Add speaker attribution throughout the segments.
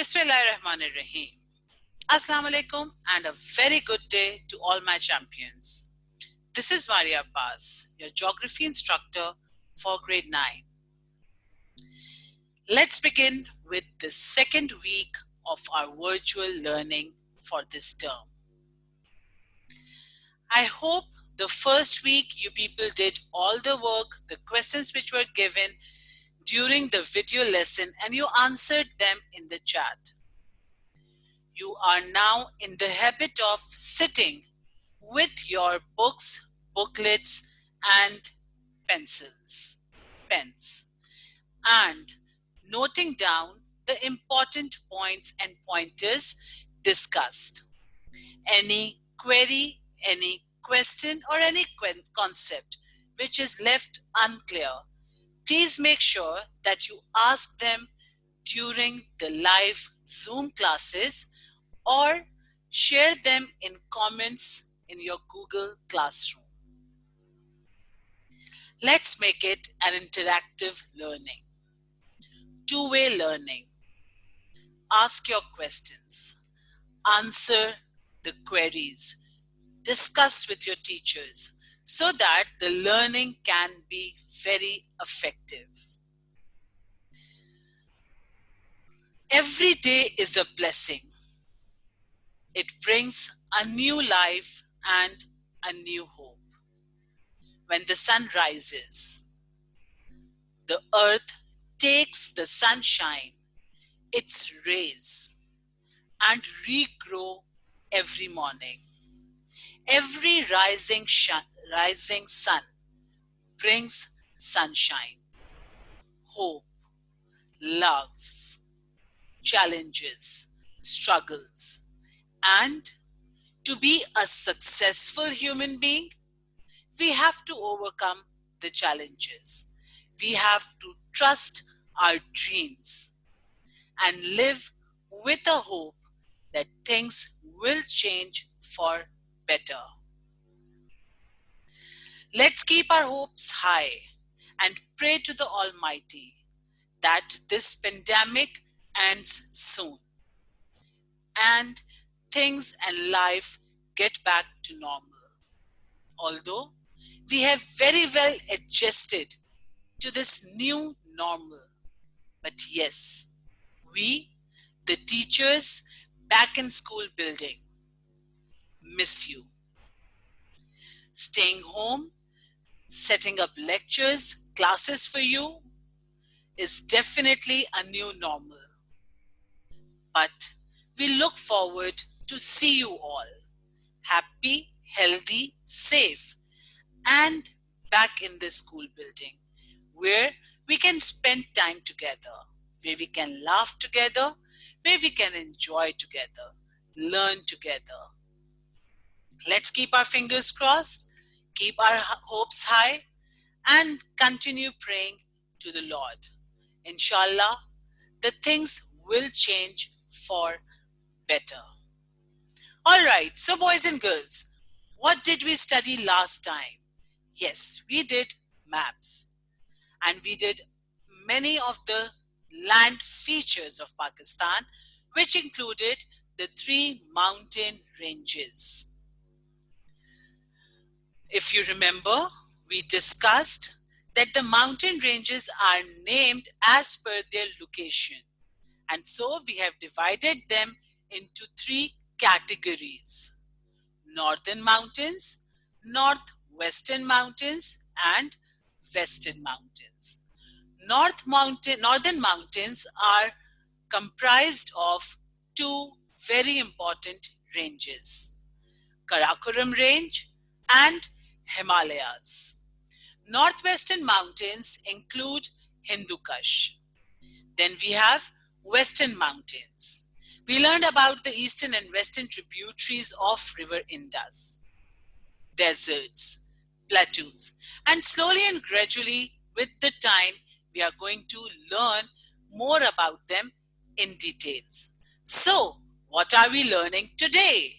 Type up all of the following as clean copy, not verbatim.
Speaker 1: Bismillahirrahmanirrahim. Assalamu alaikum and a very good day to all my champions. This is Maria Paz, your geography instructor for grade 9. Let's begin with the second week of our virtual learning for this term. I hope the first week you people did all the work, the questions which were given during the video lesson, and you answered them in the chat. You are now in the habit of sitting with your books, booklets, and pens, and noting down the important points and pointers discussed. Any query, any question, or any concept which is left unclear, please make sure that you ask them during the live Zoom classes or share them in comments in your Google Classroom. Let's make it an interactive learning. Two-way learning. Ask your questions. Answer the queries. Discuss with your teachers so that the learning can be very effective. Every day is a blessing. It brings a new life and a new hope. When the sun rises, the earth takes the sunshine, its rays, and regrow every morning. Every rising sun brings sunshine, hope, love, challenges, struggles, and to be a successful human being, we have to overcome the challenges. We have to trust our dreams and live with a hope that things will change for better. Let's keep our hopes high and pray to the Almighty that this pandemic ends soon and things and life get back to normal. Although we have very well adjusted to this new normal, but yes, we, the teachers back in school building, miss you. Staying home, setting up lectures, classes for you is definitely a new normal. But we look forward to see you all happy, healthy, safe, and back in the school building where we can spend time together, where we can laugh together, where we can enjoy together, learn together. Let's keep our fingers crossed, keep our hopes high, and continue praying to the Lord. Inshallah, the things will change for better. All right, so boys and girls, what did we study last time? Yes, we did maps, and we did many of the land features of Pakistan, which included the 3 mountain ranges. If you remember, we discussed that the mountain ranges are named as per their location. And so we have divided them into 3 categories: northern mountains, northwestern mountains, and western mountains. Northern mountains are comprised of 2 very important ranges: Karakoram Range and Himalayas. Northwestern mountains include Hindu Kush. Then we have Western mountains. We learned about the eastern and western tributaries of River Indus, deserts, plateaus, and slowly and gradually with the time we are going to learn more about them in details. So, what are we learning today?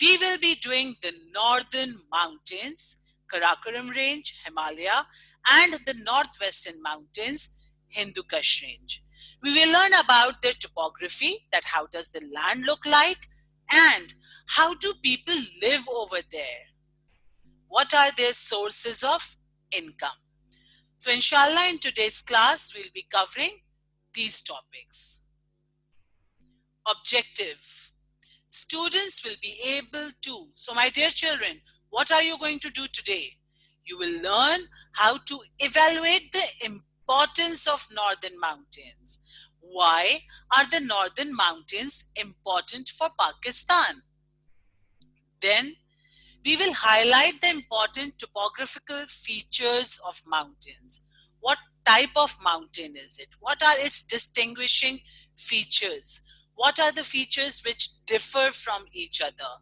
Speaker 1: We will be doing the northern mountains, Karakoram Range, Himalaya, and the northwestern mountains, Hindu Kush Range. We will learn about their topography, that how does the land look like, and how do people live over there? What are their sources of income? So inshallah, in today's class, we'll be covering these topics. Objective. Students will be able to. So my dear children, what are you going to do today? You will learn how to evaluate the importance of northern mountains. Why are the northern mountains important for Pakistan? Then we will highlight the important topographical features of mountains. What type of mountain is it? What are its distinguishing features? What are the features which differ from each other?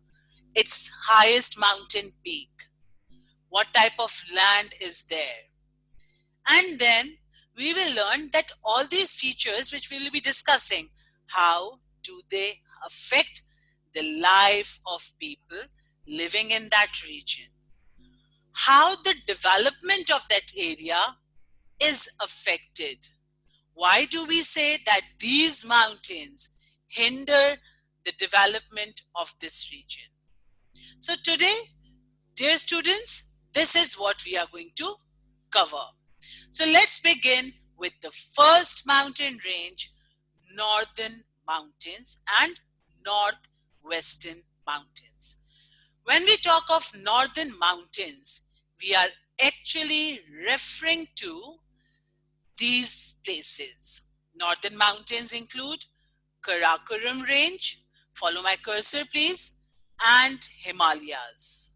Speaker 1: Its highest mountain peak. What type of land is there? And then we will learn that all these features which we will be discussing, how do they affect the life of people living in that region? How the development of that area is affected. Why do we say that these mountains hinder the development of this region? So today, dear students, this is what we are going to cover. So let's begin with the first mountain range, Northern Mountains and Northwestern Mountains. When we talk of Northern Mountains, we are actually referring to these places. Northern Mountains include Karakoram Range, follow my cursor please, and Himalayas.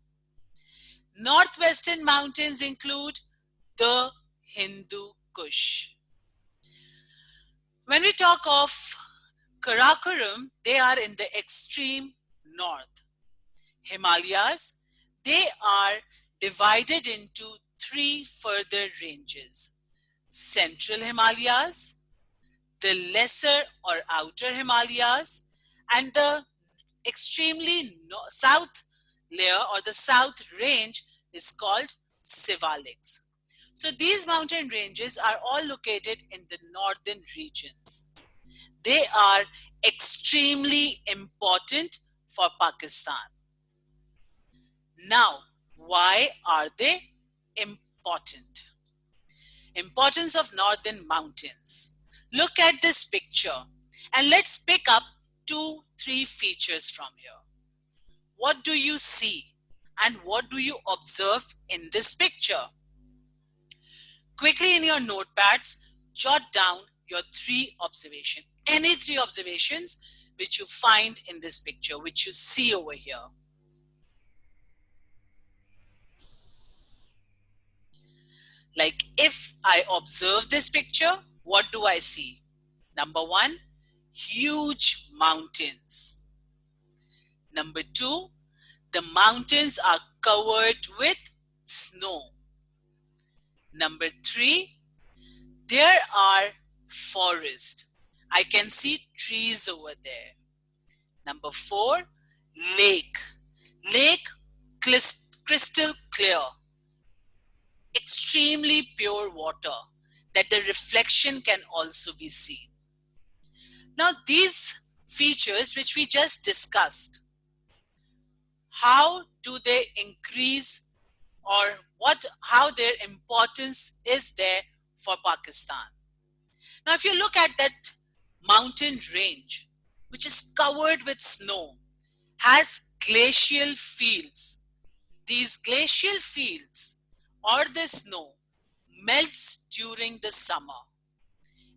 Speaker 1: Northwestern Mountains include the Hindu Kush. When we talk of Karakoram, they are in the extreme north. Himalayas, they are divided into three further ranges. Central Himalayas, the lesser or outer Himalayas, and the extremely south layer or the south range is called Sivaliks. So these mountain ranges are all located in the northern regions. They are extremely important for Pakistan. Now, why are they important? Importance of northern mountains. Look at this picture and let's pick up 2-3 features from here. What do you see and what do you observe in this picture? Quickly in your notepads, jot down your 3 observations. Any 3 observations which you find in this picture, which you see over here. Like if I observe this picture, what do I see? Number 1, huge mountains. Number 2, the mountains are covered with snow. Number 3, there are forests. I can see trees over there. Number 4, lake. Lake crystal clear. Extremely pure water that the reflection can also be seen. Now these features which we just discussed, how do they increase or how their importance is there for Pakistan? Now if you look at that mountain range which is covered with snow, has glacial fields. These glacial fields or the snow melts during the summer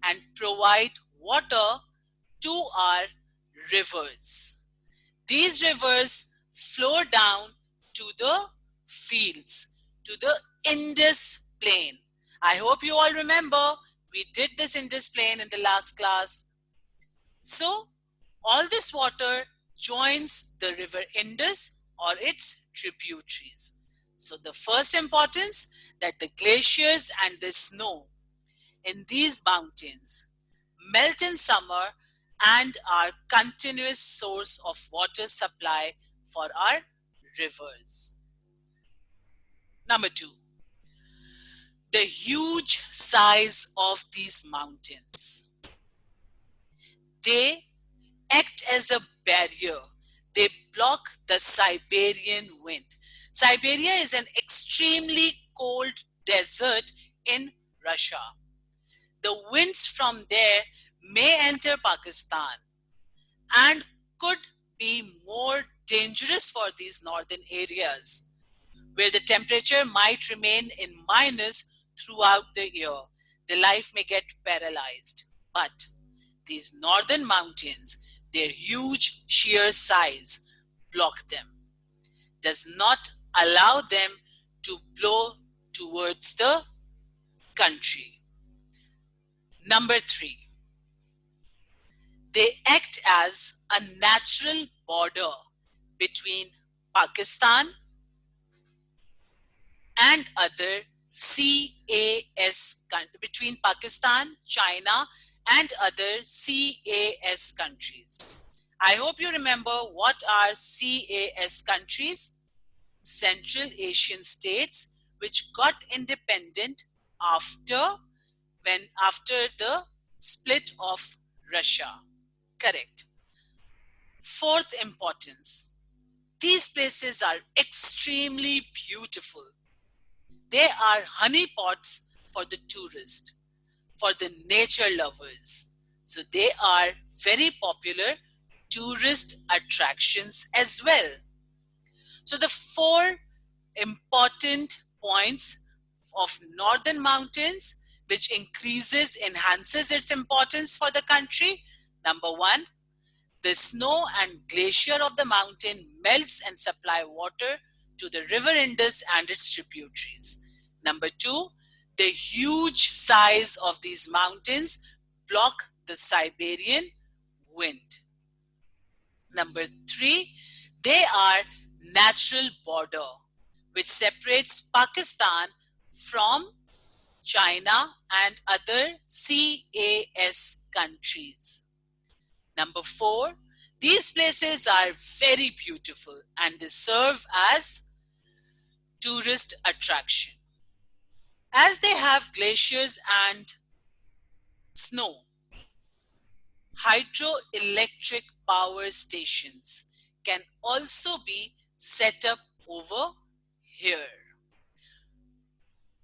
Speaker 1: and provide water to our rivers. These rivers flow down to the fields, to the Indus plain. I hope you all remember we did this Indus plain in the last class. So all this water joins the river Indus or its tributaries. So the first importance, that the glaciers and the snow in these mountains melt in summer and are continuous source of water supply for our rivers. Number 2, the huge size of these mountains. They act as a barrier. They block the Siberian wind. Siberia is an extremely cold desert in Russia. The winds from there may enter Pakistan and could be more dangerous for these northern areas where the temperature might remain in minus throughout the year. The life may get paralyzed. But these northern mountains, their huge sheer size, block them, does not allow them to blow towards the country. Number three, they act as a natural border between Pakistan and other CAS between Pakistan, China, and other CAS countries. I hope you remember what are CAS countries, Central Asian states, which got independent after after the split of Russia. Correct. Fourth importance. These places are extremely beautiful. They are honeypots for the tourist, for the nature lovers. So they are very popular tourist attractions as well. So the four important points of northern mountains which enhances its importance for the country. Number one, the snow and glacier of the mountain melts and supply water to the river Indus and its tributaries. Number two, the huge size of these mountains block the Siberian wind. Number three, they are natural border which separates Pakistan from China and other CAS countries. Number four, these places are very beautiful and they serve as tourist attraction. As they have glaciers and snow, hydroelectric power stations can also be set up over here.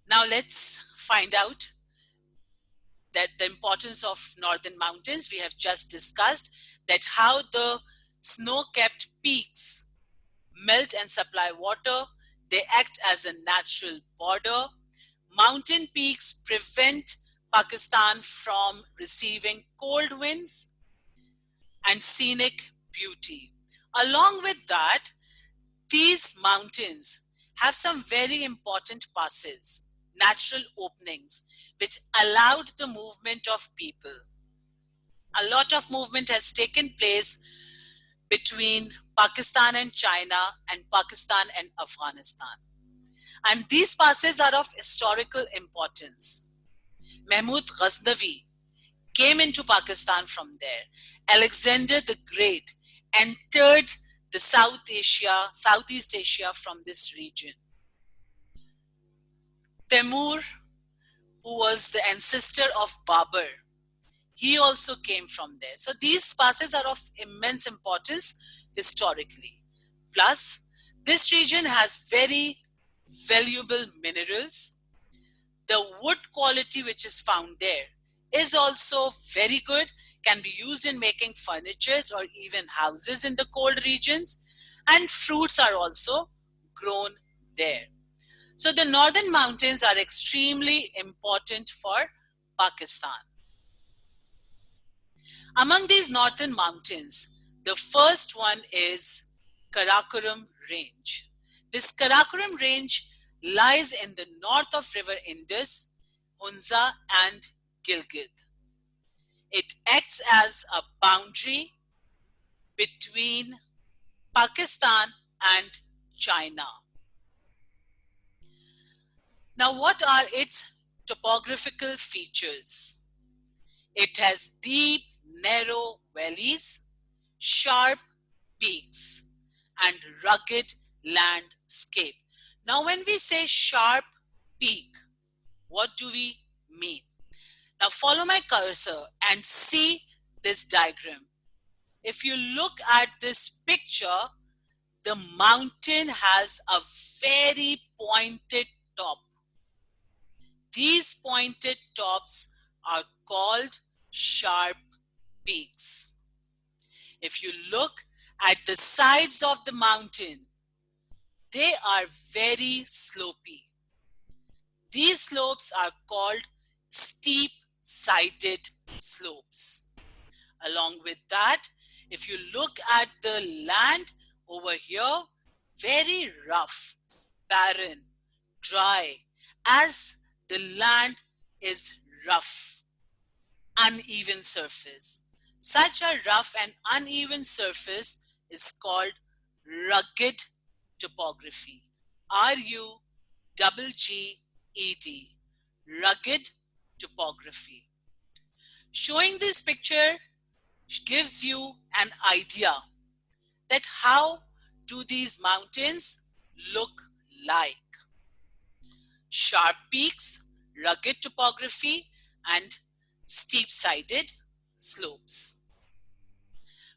Speaker 1: Now let's find out that the importance of northern mountains. We have just discussed that how the snow-capped peaks melt and supply water. They act as a natural border. Mountain peaks prevent Pakistan from receiving cold winds and scenic beauty. Along with that, these mountains have some very important passes, natural openings, which allowed the movement of people. A lot of movement has taken place between Pakistan and China and Pakistan and Afghanistan. And these passes are of historical importance. Mahmud Ghaznavi came into Pakistan from there. Alexander the Great entered the Southeast Asia from this region. Temur, who was the ancestor of Babur, he also came from there. So these passes are of immense importance historically. Plus, this region has very valuable minerals. The wood quality which is found there is also very good, can be used in making furnitures or even houses in the cold regions, and fruits are also grown there. So the northern mountains are extremely important for Pakistan. Among these northern mountains, the first one is Karakoram Range. This Karakoram Range lies in the north of River Indus, Hunza and Gilgit. It acts as a boundary between Pakistan and China. Now, what are its topographical features? It has deep, narrow valleys, sharp peaks, and rugged landscape. Now, when we say sharp peak, what do we mean? Now, follow my cursor and see this diagram. If you look at this picture, the mountain has a very pointed top. These pointed tops are called sharp peaks. If you look at the sides of the mountain, they are very slopy. These slopes are called steep-sided slopes. Along with that, if you look at the land over here, very rough, barren, dry, as the land is rough, uneven surface. Such a rough and uneven surface is called rugged topography. RUGGED, rugged topography. Showing this picture gives you an idea that how do these mountains look like. Sharp peaks, rugged topography, and steep-sided slopes.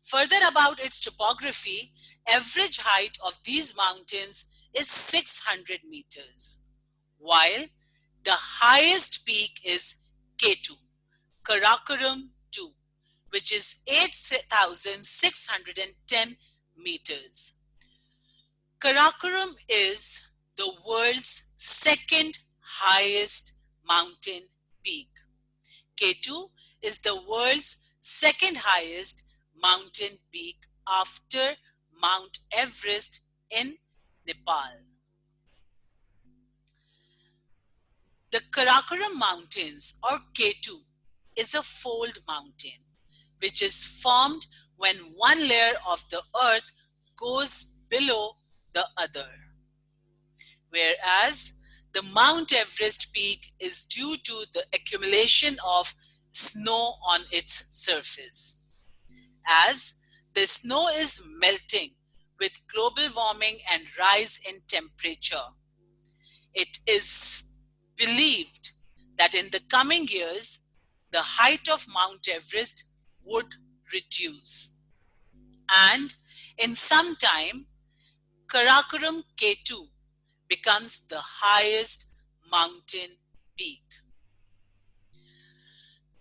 Speaker 1: Further about its topography, average height of these mountains is 600 meters, while the highest peak is K2, Karakoram 2, which is 8,610 meters. Karakoram is the world's second highest mountain peak. K2 is the world's second highest mountain peak after Mount Everest in Nepal. The Karakoram Mountains, or K2, is a fold mountain which is formed when one layer of the earth goes below the other. Whereas the Mount Everest peak is due to the accumulation of snow on its surface. As the snow is melting with global warming and rise in temperature, it is believed that in the coming years, the height of Mount Everest would reduce. And in some time, Karakoram K2 becomes the highest mountain peak.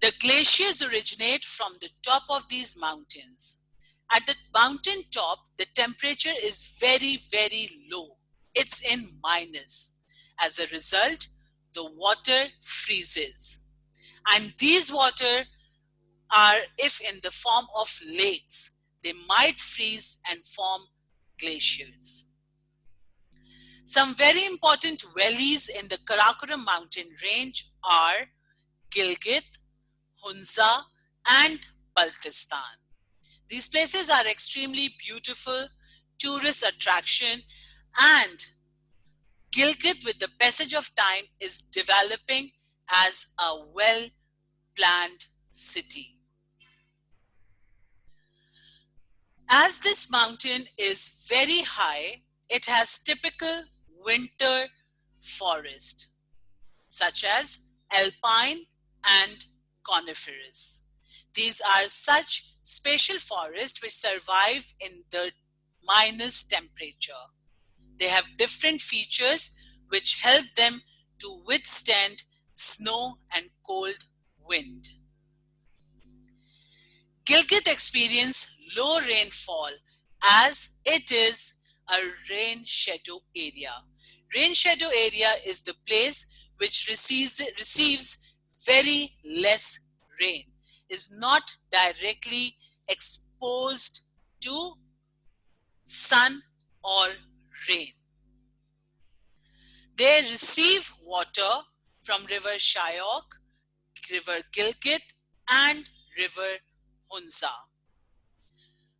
Speaker 1: The glaciers originate from the top of these mountains. At the mountain top, the temperature is very, very low. It's in minus. As a result, the water freezes. And these water are, if in the form of lakes, they might freeze and form glaciers. Some very important valleys in the Karakoram mountain range are Gilgit, Hunza, and Baltistan. These places are extremely beautiful, tourist attraction, and Gilgit, with the passage of time, is developing as a well-planned city. As this mountain is very high, it has typical winter forest, such as alpine and coniferous. These are such spatial forests which survive in the minus temperature. They have different features which help them to withstand snow and cold wind. Gilgit experiences low rainfall as it is a rain shadow area. Rain shadow area is the place which receives very less rain, is not directly exposed to sun or rain. They receive water from River Shyok, River Gilgit, and River Hunza.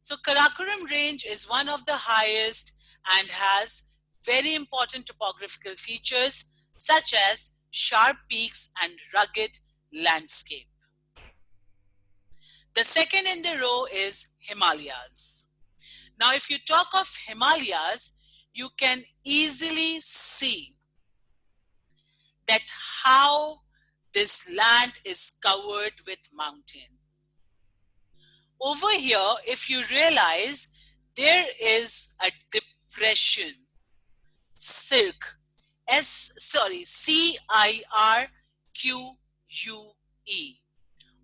Speaker 1: So Karakoram range is one of the highest and has very important topographical features such as sharp peaks and rugged landscape. The second in the row is Himalayas. Now, if you talk of Himalayas, you can easily see that how this land is covered with mountain. over here, if you realize, there is a depression, cirque, Cirque,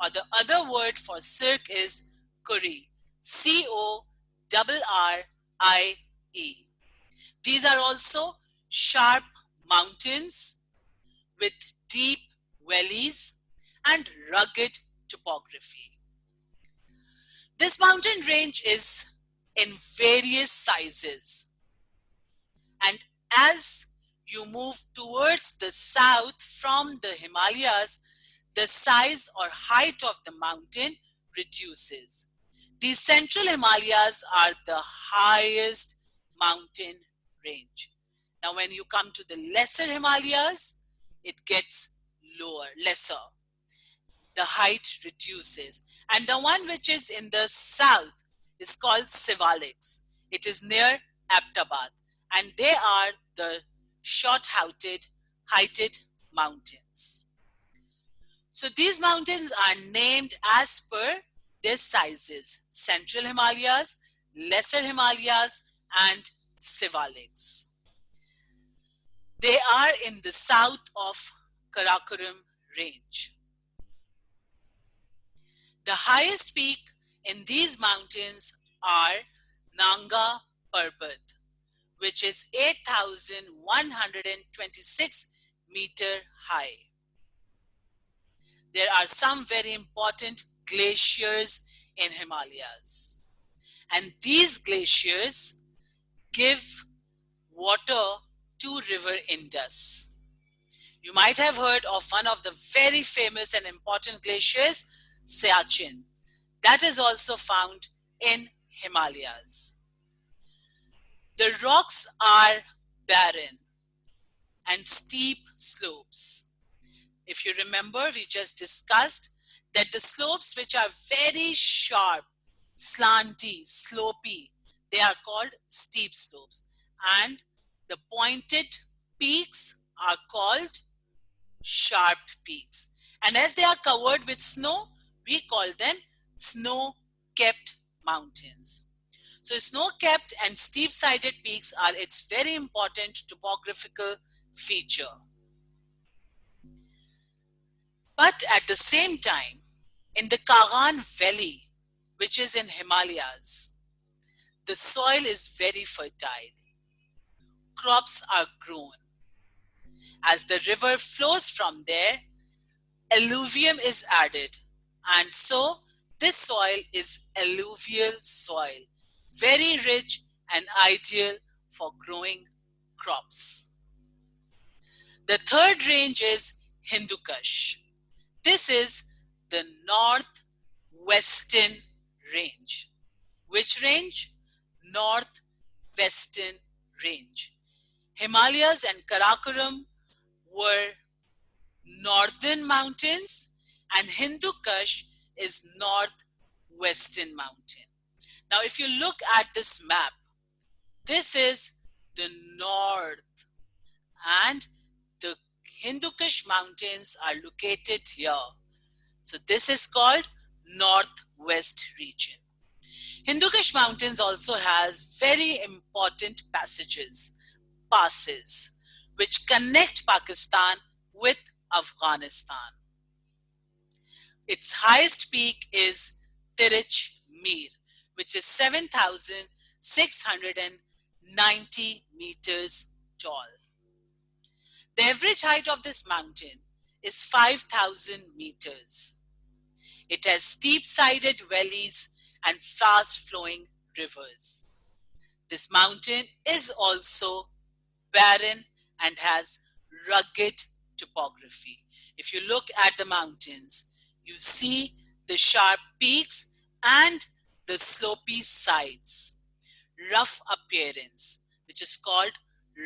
Speaker 1: or the other word for cirque is Corrie, Corrie. These are also sharp mountains with deep valleys and rugged topography. This mountain range is in various sizes, and as you move towards the south from the Himalayas, the size or height of the mountain reduces. The central Himalayas are the highest mountain range. Now, when you come to the lesser Himalayas, it gets lesser. The height reduces. And the one which is in the south is called Sivaliks. It is near Aptabad, and they are the short-heighted mountains. So these mountains are named as per their sizes: Central Himalayas, Lesser Himalayas, and Sivaliks. They are in the south of Karakoram range. The highest peak in these mountains are Nanga Parbat, which is 8,126 meter high. There are some very important glaciers in Himalayas, and these glaciers give water to River Indus. You might have heard of one of the very famous and important glaciers, Siachen. That is also found in Himalayas. The rocks are barren and steep slopes. If you remember, we just discussed that the slopes which are very sharp, slanty, slopy, they are called steep slopes. And the pointed peaks are called sharp peaks. And as they are covered with snow, we call them snow-capped mountains. So snow-capped and steep-sided peaks are its very important topographical feature. But at the same time, in the Kagan Valley, which is in Himalayas, the soil is very fertile. Crops are grown. As the river flows from there, alluvium is added, and so this soil is alluvial soil, very rich and ideal for growing crops. The third range is Hindu Kush. This is the northwestern range. Which range? Northwestern range. Himalayas and Karakoram were northern mountains, and Hindu Kush is northwestern mountain. Now, if you look at this map, this is the north, and the Hindu Kush mountains are located here. So this is called northwest region. Hindu Kush mountains also has very important passes, which connect Pakistan with Afghanistan. Its highest peak is Tirich Mir, which is 7,690 meters tall. The average height of this mountain is 5,000 meters. It has steep-sided valleys and fast-flowing rivers. This mountain is also barren and has rugged topography. If you look at the mountains, you see the sharp peaks and the slopy sides, rough appearance, which is called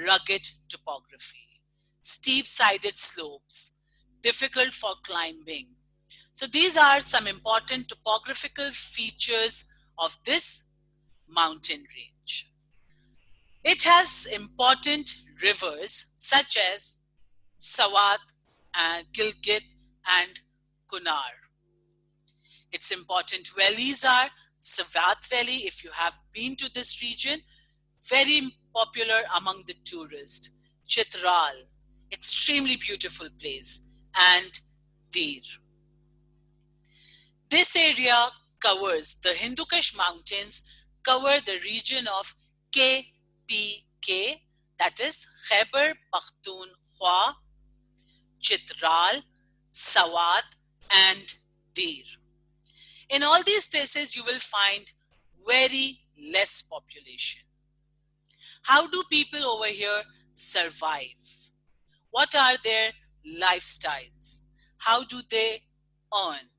Speaker 1: rugged topography, steep-sided slopes, difficult for climbing. So these are some important topographical features of this mountain range. It has important rivers such as Sawat, and Gilgit, and Kunar. Its important valleys are Savat Valley, if you have been to this region, very popular among the tourists. Chitral, extremely beautiful place, and Dir. This area covers the Hindu Kush Mountains, cover the region of KPK, that is Khyber Pakhtunkhwa, Chitral, Sawat, and Dir. In all these places, you will find very less population. How do people over here survive? What are their lifestyles? How do they earn?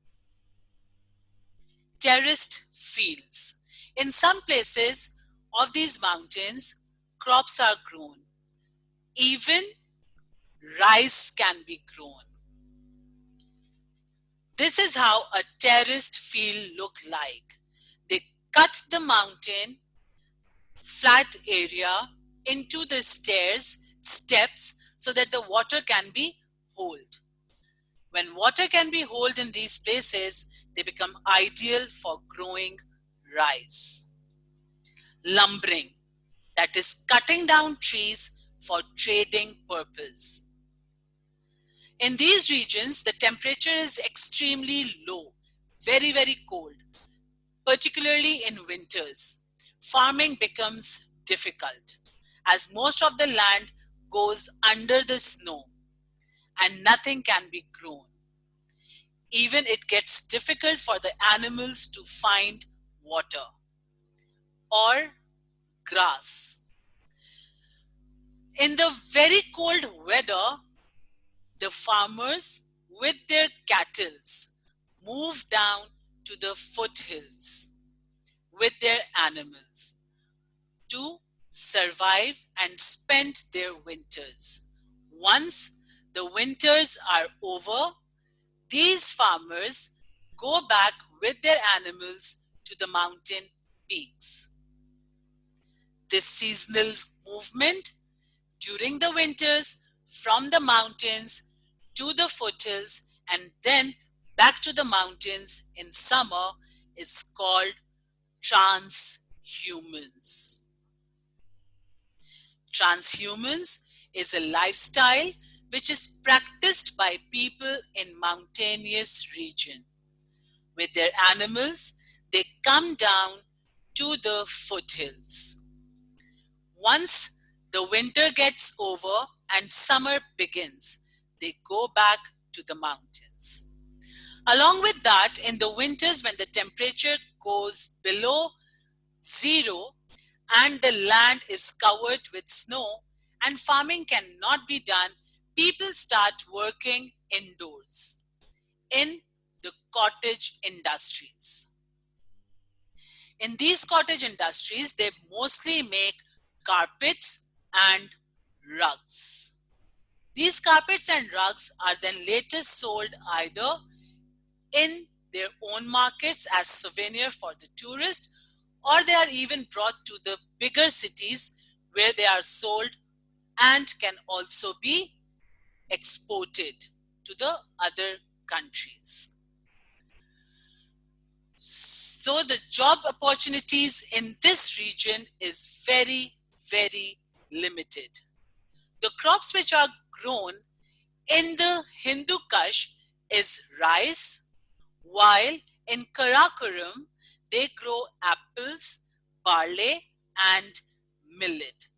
Speaker 1: Terraced fields. In some places of these mountains, crops are grown. Even rice can be grown. This is how a terraced field look like. They cut the mountain flat area into the steps so that the water can be held. When water can be held in these places, they become ideal for growing rice. Lumbering, that is cutting down trees for trading purpose. In these regions, the temperature is extremely low, very, very cold, particularly in winters. Farming becomes difficult as most of the land goes under the snow and nothing can be grown. Even it gets difficult for the animals to find water or grass. In the very cold weather, the farmers with their cattle move down to the foothills with their animals to survive and spend their winters. Once the winters are over, these farmers go back with their animals to the mountain peaks. This seasonal movement during the winters from the mountains to the foothills and then back to the mountains in summer is called transhumance. Transhumance is a lifestyle which is practiced by people in mountainous region. With their animals, they come down to the foothills. Once the winter gets over and summer begins, they go back to the mountains. Along with that, in the winters when the temperature goes below zero and the land is covered with snow and farming cannot be done, people start working indoors in the cottage industries. In these cottage industries, they mostly make carpets and rugs. These carpets and rugs are then later sold either in their own markets as souvenir for the tourist, or they are even brought to the bigger cities where they are sold and can also be exported to the other countries. So the job opportunities in this region is very, very limited. The crops which are grown in the Hindu Kush is rice, while in Karakoram they grow apples, barley, and millet.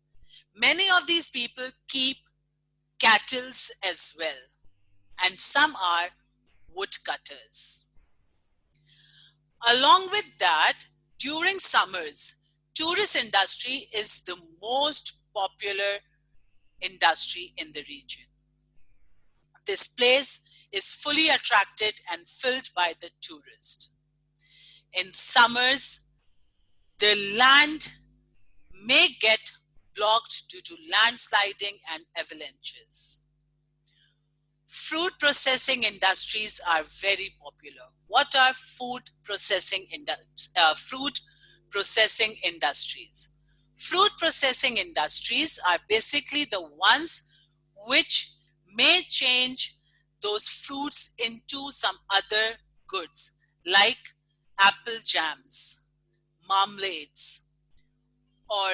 Speaker 1: Many of these people keep cattle as well, and some are woodcutters. Along with that, during summers, tourist industry is the most popular industry in the region. This place is fully attracted and filled by the tourist. In summers, the land may get blocked due to landsliding and avalanches. Fruit processing industries are very popular. What are fruit processing industries? Fruit processing industries are basically the ones which may change those fruits into some other goods like apple jams, marmalades, or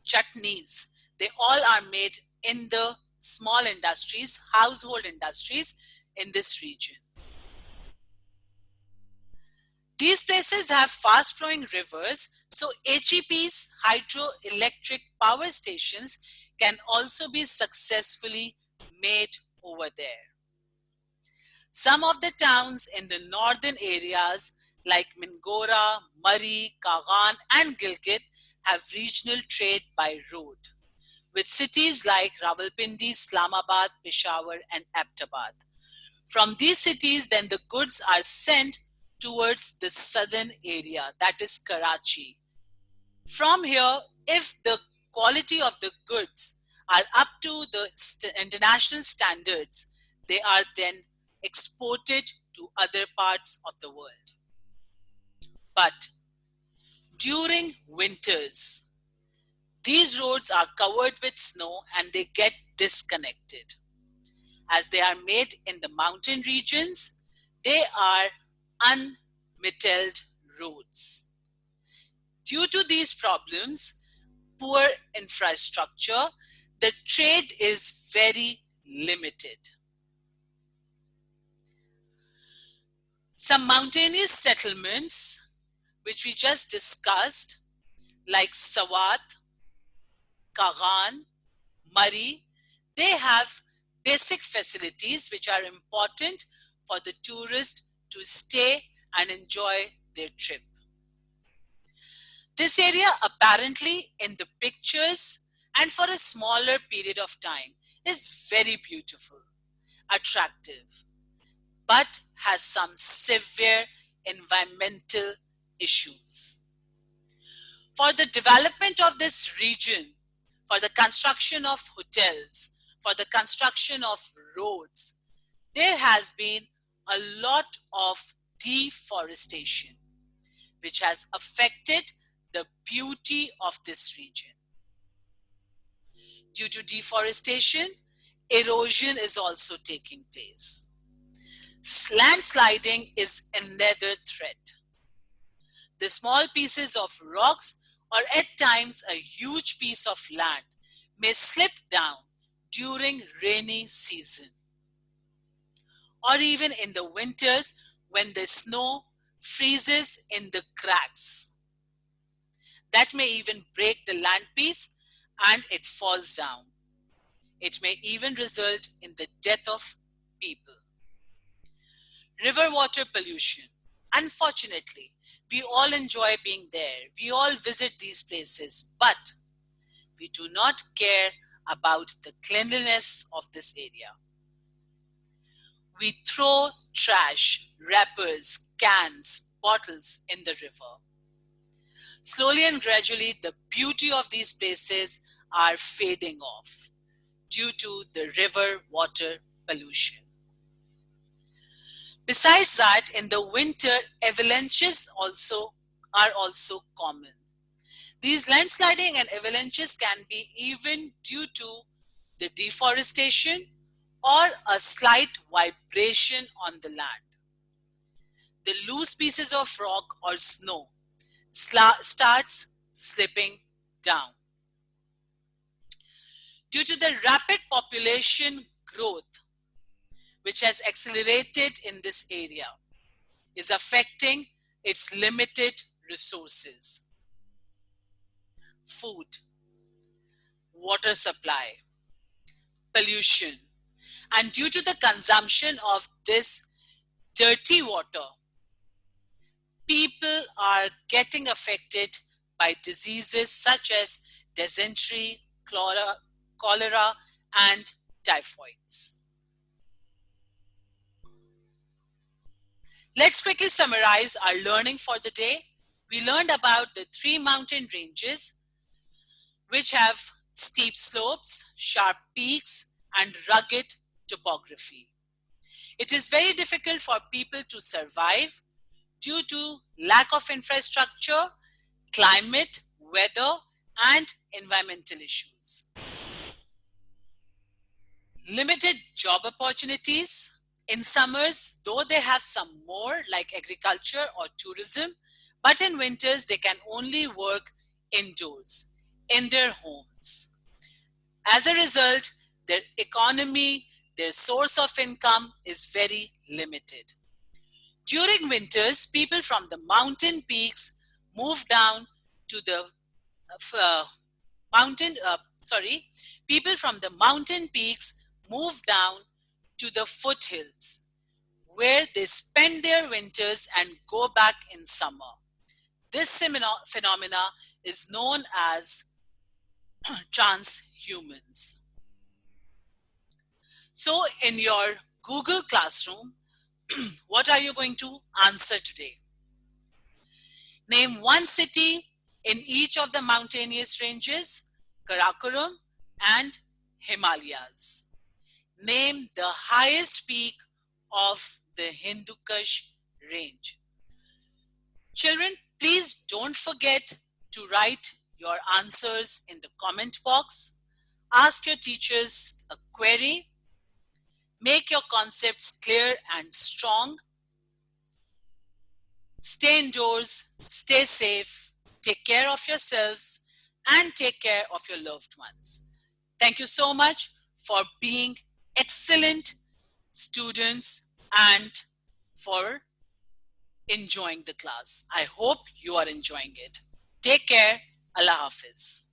Speaker 1: chutneys. They all are made in the small industries, household industries in this region. These places have fast flowing rivers, so HEPs, hydroelectric power stations, can also be successfully made over there. Some of the towns in the northern areas like Mingora, Murree, Kagan, and Gilgit have regional trade by road, with cities like Rawalpindi, Islamabad, Peshawar, and Ahmedabad. From these cities, then the goods are sent towards the southern area, that is Karachi. From here, if the quality of the goods are up to the international standards, they are then exported to other parts of the world. But during winters, these roads are covered with snow and they get disconnected. As they are made in the mountain regions, they are unmetalled roads. Due to these problems, poor infrastructure, the trade is very limited. Some mountainous settlements, which we just discussed, like Sawat, Kagan, Murree, they have basic facilities which are important for the tourist to stay and enjoy their trip. This area apparently in the pictures and for a smaller period of time is very beautiful, attractive, but has some severe environmental issues. For the development of this region, for the construction of hotels, for the construction of roads, there has been a lot of deforestation, which has affected the beauty of this region. Due to deforestation, erosion is also taking place. Landsliding is another threat. The small pieces of rocks or at times a huge piece of land may slip down during rainy season or even in the winters when the snow freezes in the cracks. That may even break the land piece and it falls down. It may even result in the death of people. River water pollution. Unfortunately, we all enjoy being there. We all visit these places, but we do not care about the cleanliness of this area. We throw trash, wrappers, cans, bottles in the river. Slowly and gradually, the beauty of these places are fading off due to the river water pollution. Besides that, in the winter, avalanches are also common. These landsliding and avalanches can be even due to the deforestation or a slight vibration on the land. The loose pieces of rock or snow starts slipping down. Due to the rapid population growth, which has accelerated in this area, is affecting its limited resources. Food, water supply, pollution, and due to the consumption of this dirty water, people are getting affected by diseases such as dysentery, cholera, and typhoids. Let's quickly summarize our learning for the day. We learned about the three mountain ranges which have steep slopes, sharp peaks, and rugged topography. It is very difficult for people to survive due to lack of infrastructure, climate, weather, and environmental issues. Limited job opportunities. In summers, though they have some more like agriculture or tourism, But in winters, they can only work indoors, in their homes. As a result, their economy, their source of income is very limited. During winters, people from the mountain peaks move down to the uh, mountain, sorry, people from the mountain peaks move down to the foothills where they spend their winters and go back in summer. This phenomena is known as transhumans. So, in your Google Classroom, what are you going to answer today? Name one city in each of the mountainous ranges, Karakoram and Himalayas. Name the highest peak of the Hindu Kush range. Children, please don't forget to write your answers in the comment box. Ask your teachers a query. Make your concepts clear and strong. Stay indoors, stay safe, take care of yourselves, and take care of your loved ones. Thank you so much for being excellent students and for enjoying the class. I hope you are enjoying it. Take care. Allah Hafiz.